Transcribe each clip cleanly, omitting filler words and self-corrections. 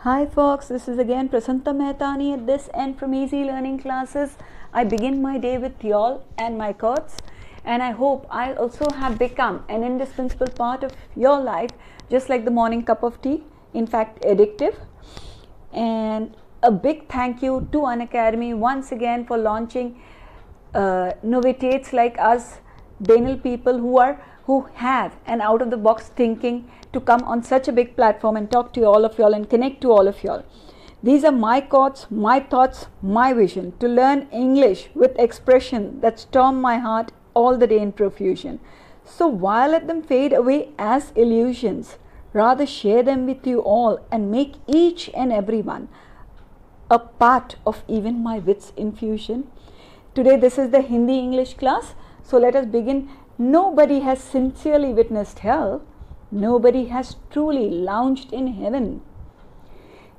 Hi folks, this is again Prasanta Mehtani at this end from Easy Learning Classes. I begin my day with y'all and my thoughts, and I hope I also have become an indispensable part of your life, just like the morning cup of tea, in fact addictive. And a big thank you to Unacademy once again for launching novitates like us, banal people who have an out of the box thinking to come on such a big platform and talk to all of y'all and connect to all of y'all. These are my thoughts, my vision to learn English with expression that storm my heart all the day in profusion. So why let them fade away as illusions? Rather share them with you all and make each and every one a part of even my wits infusion. Today this is the Hindi English class, so let us begin. Nobody has sincerely witnessed hell. Nobody has truly lounged in heaven.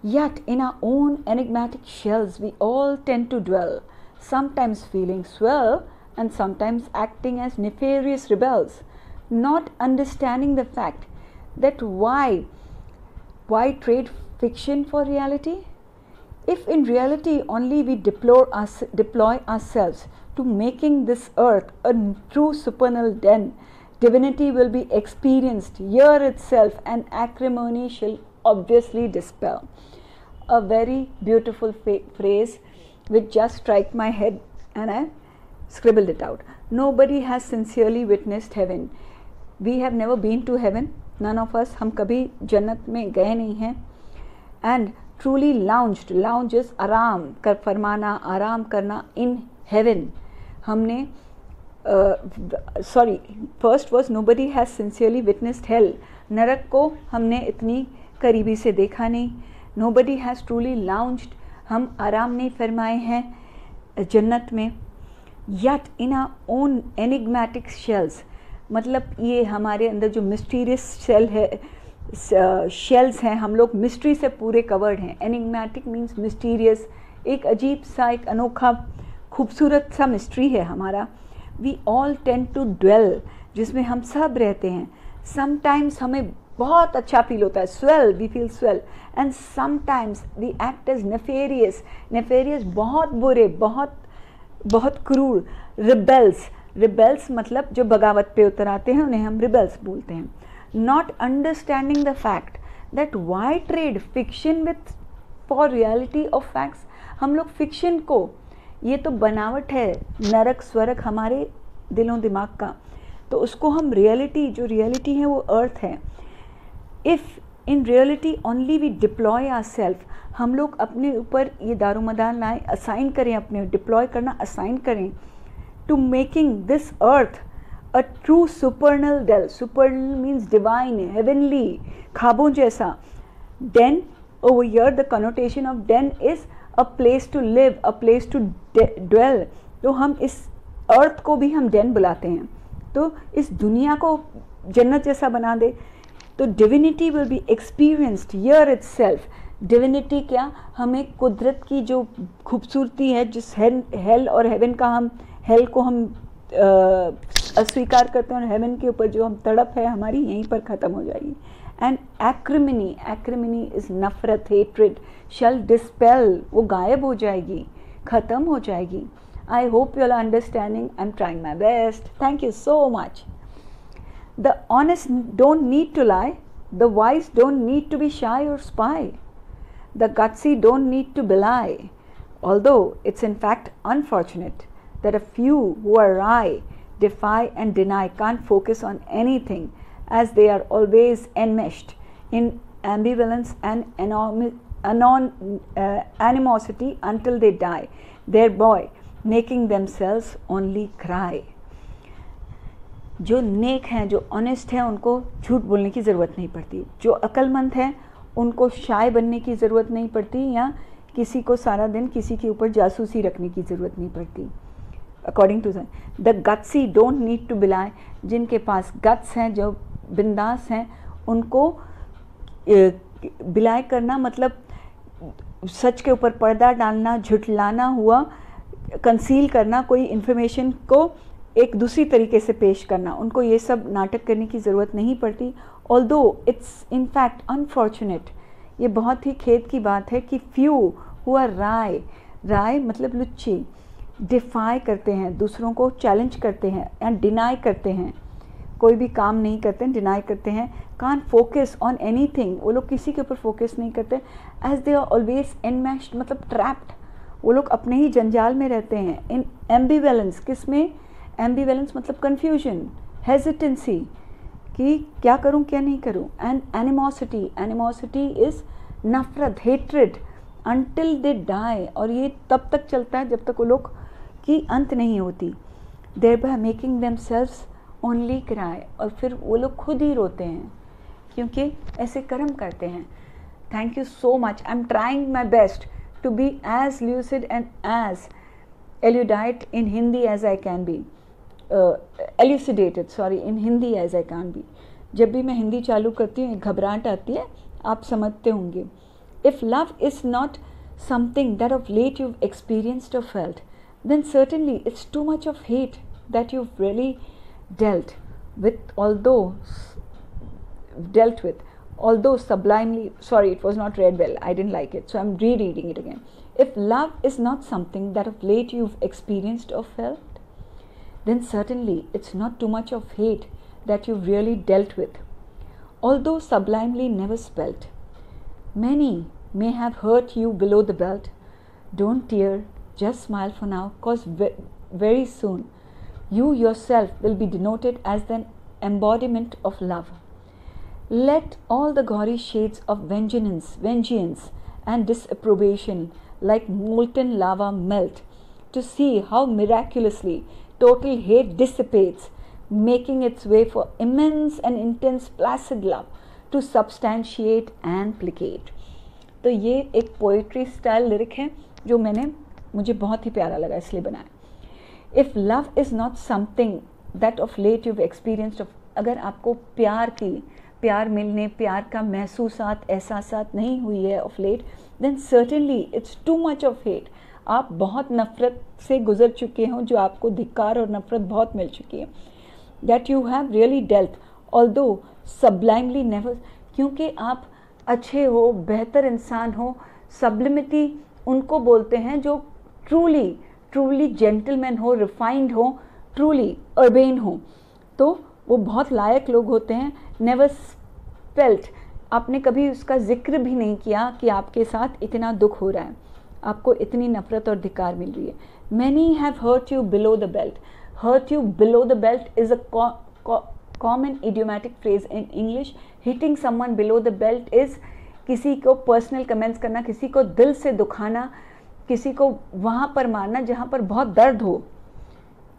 Yet in our own enigmatic shells we all tend to dwell, sometimes feeling swell and sometimes acting as nefarious rebels, not understanding the fact that why trade fiction for reality? If in reality only we deploy ourselves to making this earth a true supernal den, divinity will be experienced here itself and acrimony shall obviously dispel. A very beautiful phrase which just struck my head and I scribbled it out. Nobody has sincerely witnessed heaven. We have never been to heaven. None of us, हम कभी जन्नत में गए नहीं हैं. And truly lounged, lounge is आराम कर फरमाना, आराम करना in heaven. हमने first was nobody has sincerely witnessed hell. नरक को हमने इतनी करीबी से देखा नहीं. Nobody has truly lounged, हम आराम नहीं फरमाए हैं जन्नत में. Yet in our own enigmatic shells, मतलब ये हमारे अंदर जो मिस्टीरियस शेल्स हैं, हम लोग मिस्ट्री से पूरे कवर्ड हैं. एनिग्मेटिक मीन्स मिस्टीरियस, एक अजीब सा, एक अनोखा, खूबसूरत सा मिस्ट्री है हमारा. We all tend to dwell, जिसमें हम सब रहते हैं. समटाइम्स हमें बहुत अच्छा फील होता है, swell, we feel swell, and sometimes we act as nefarious. Nefarious बहुत बुरे, बहुत क्रूर. रिबेल्स मतलब जो बगावत पे उतर आते हैं उन्हें हम रिबेल्स बोलते हैं. Not understanding the fact that why trade fiction with for reality of facts. हम लोग फिक्शन को, ये तो बनावट है, नरक स्वर्ग हमारे दिलों दिमाग का, तो उसको हम रियलिटी, जो रियलिटी है वो अर्थ है. If in reality only we deploy our self, हम लोग अपने ऊपर ये दारोमदार लाएँ, असाइन करें, अपने डिप्लॉय करना असाइन करें to making this earth a true supernal dell. Supernal means divine, heavenly, ख्वाबों जैसा. Then over here the connotation of den is a place to live, a place to dwell. तो हम इस अर्थ को भी हम डेन बुलाते हैं, तो इस दुनिया को जन्नत जैसा बना दे. तो divinity will be experienced here itself. Divinity क्या, हमें कुदरत की जो खूबसूरती है, जिस हेल और हेवन का, हम हेल को हम अस्वीकार करते हैं और हेवन के ऊपर जो हम तड़प है हमारी यहीं पर ख़त्म हो जाएगी. एंड एक्रिमिनी इज़ नफरत, हेट्रेड, शल डिस्पेल, वो गायब हो जाएगी, ख़त्म हो जाएगी. I hope you are understanding. I am trying my best. Thank you so much. The honest don't need to lie, the wise don't need to be shy or spy, the gutsy don't need to belie, although it's in fact unfortunate that a few who are wry, defy and deny, can't focus on anything, as they are always enmeshed in ambivalence and animosity until they die, thereby making themselves only cry. जो नेक हैं, जो honest हैं, उनको झूठ बोलने की ज़रूरत नहीं पड़ती. जो अक्लमंद हैं उनको शाय बनने की ज़रूरत नहीं पड़ती, या किसी को सारा दिन किसी के ऊपर जासूसी रखने की ज़रूरत नहीं पड़ती. According to the gutsy don't need to belie, जिनके पास गट्स हैं, जो बिंदास हैं, उनको बिलाई करना मतलब सच के ऊपर पर्दा डालना, झुठलाना हुआ, कंसील करना, कोई इन्फॉर्मेशन को एक दूसरी तरीके से पेश करना, उनको ये सब नाटक करने की ज़रूरत नहीं पड़ती. Although it's in fact unfortunate, ये बहुत ही खेद की बात है कि फ्यू हु आर राय मतलब लुच्चे, डिफाई करते हैं, दूसरों को चैलेंज करते हैं एंड डिनाई करते हैं, कोई भी काम नहीं करते हैं, डिनाई करते हैं, कान फोकस ऑन एनीथिंग, वो लोग किसी के ऊपर फोकस नहीं करते, एज दे आर ऑलवेज एनमैश्ड मतलब ट्रैप्ड, वो लोग अपने ही जंजाल में रहते हैं। इन एम्बिवेलेंस, किस में? एम्बिवेलेंस मतलब कन्फ्यूजन, हेजिटेंसी कि क्या करूं क्या नहीं करूं, एंड एनिमोसिटी इज नफरत, हेट्रेड अनटिल दे डाई, और ये तब तक चलता है जब तक वो लोग की अंत नहीं होती। Thereby making themselves only cry, और फिर वो लोग खुद ही रोते हैं क्योंकि ऐसे कर्म करते हैं। Thank you so much, I am trying my best to be as lucid and as erudite in Hindi as I can be, elucidated sorry in Hindi as I can be। जब भी मैं हिंदी चालू करती हूँ घबराहट आती है, आप समझते होंगे। If love is not something that of late you've experienced or felt, then certainly it's too much of hate that you've really dealt with, although sublimely, sorry, it was not read well, I didn't like it, so I'm rereading it again. If love is not something that of late you've experienced or felt, then certainly it's not too much of hate that you've really dealt with, although sublimely never spelt. Many may have hurt you below the belt. Don't tear, just smile for now, cause very soon you yourself will be denoted as the embodiment of love. Let all the gory shades of vengeance and disapprobation like molten lava melt, to see how miraculously total hate dissipates, making its way for immense and intense placid love to substantiate and placate। तो ये एक poetry style lyric है जो मुझे बहुत ही प्यारा लगा इसलिए बनाया। If love is not something that of late you've experienced of, अगर आपको प्यार मिलने, प्यार का महसूसात, एहसासात नहीं हुई है of late, then certainly it's too much of hate. आप बहुत नफ़रत से गुजर चुके हो, जो आपको धिक्कार और नफ़रत बहुत मिल चुकी है, that you have really dealt, although sublimely never, क्योंकि आप अच्छे हो, बेहतर इंसान हो। सब्लिमिटी उनको बोलते हैं जो ट्रूली जेंटलमैन हो, रिफाइंड हो, ट्रूली अर्बेन हो, तो वो बहुत लायक लोग होते हैं। नेवर स्पेल्ट, आपने कभी उसका जिक्र भी नहीं किया कि आपके साथ इतना दुख हो रहा है, आपको इतनी नफरत और धिक्कार मिल रही है। Many have hurt you below the belt. Hurt you below the belt is a common idiomatic phrase in English. Hitting someone below the belt is किसी को पर्सनल कमेंट्स करना, किसी को दिल से दुखाना, किसी को वहाँ पर मारना जहाँ पर बहुत दर्द हो,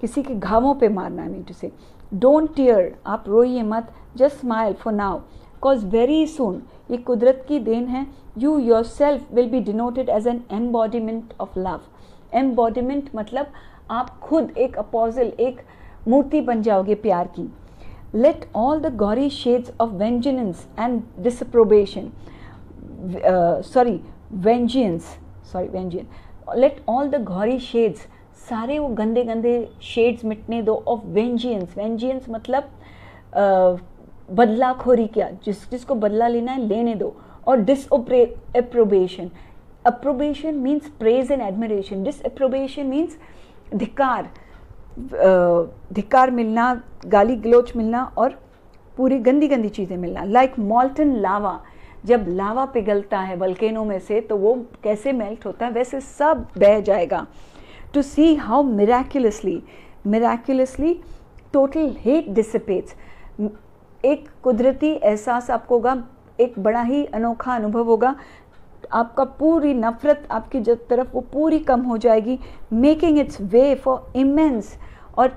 किसी के घावों पे मारना। I mean to say don't tear, आप रोइए मत, just smile for now, cause very soon, ये कुदरत की देन है, you your self will be denoted as an embodiment of love. Embodiment मतलब आप खुद एक अपोजिल, एक मूर्ति बन जाओगे प्यार की। Let all the gory shades of vengeance and disapprobation, let all the gory shades, सारे वो गंदे गंदे शेड्स मिटने दो ऑफ वेंजियंस मतलब बदलाखोरी, क्या जिसको बदला लेना है लेने दो, और disapprobation, approbation means praise and admiration, disapprobation means धिक्कार मिलना, गाली गलोच मिलना और पूरी गंदी गंदी चीज़ें मिलना। लाइक मॉल्टन लावा, जब लावा पिघलता है वल्केनो में से तो वो कैसे मेल्ट होता है, वैसे सब बह जाएगा। To see how miraculously total hate dissipates, एक कुदरती एहसास आपको होगा, एक बड़ा ही अनोखा अनुभव होगा, आपका पूरी नफरत आपकी तरफ वो पूरी कम हो जाएगी। Making it's way for immense, और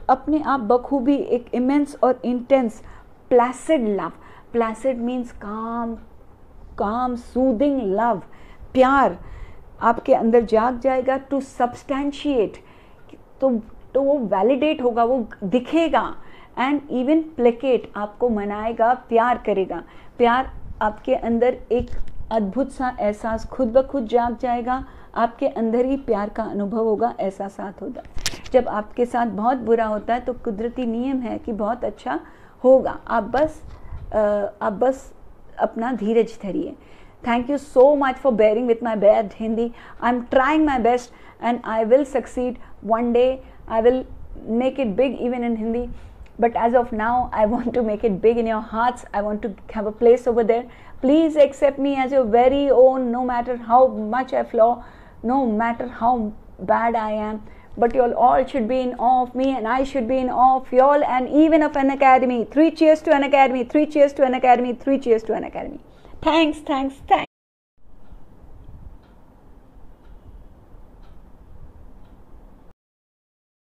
अपने आप बखूबी एक इमेंस और intense placid love. Placid means काम सूदिंग लव, प्यार आपके अंदर जाग जाएगा। टू सब्सटैंशिएट, तो वो वैलिडेट होगा, वो दिखेगा। एंड इवन प्लेकेट, आपको मनाएगा, प्यार करेगा। प्यार आपके अंदर एक अद्भुत सा एहसास खुद ब खुद जाग जाएगा, आपके अंदर ही प्यार का अनुभव होगा, एहसासात होगा। जब आपके साथ बहुत बुरा होता है तो कुदरती नियम है कि बहुत अच्छा होगा, आप बस अपना धीरज धरिए. Thank you so much for bearing with my bad Hindi. I'm trying my best and I will succeed. One day I will make it big even in Hindi. But as of now, I want to make it big in your hearts. I want to have a place over there. Please accept me as your very own, no matter how much I flaw, no matter how bad I am. But you all should be in awe of me and I should be in awe of you all and even of an academy. 3 cheers to an academy, 3 cheers to an academy, 3 cheers to an academy. Thanks.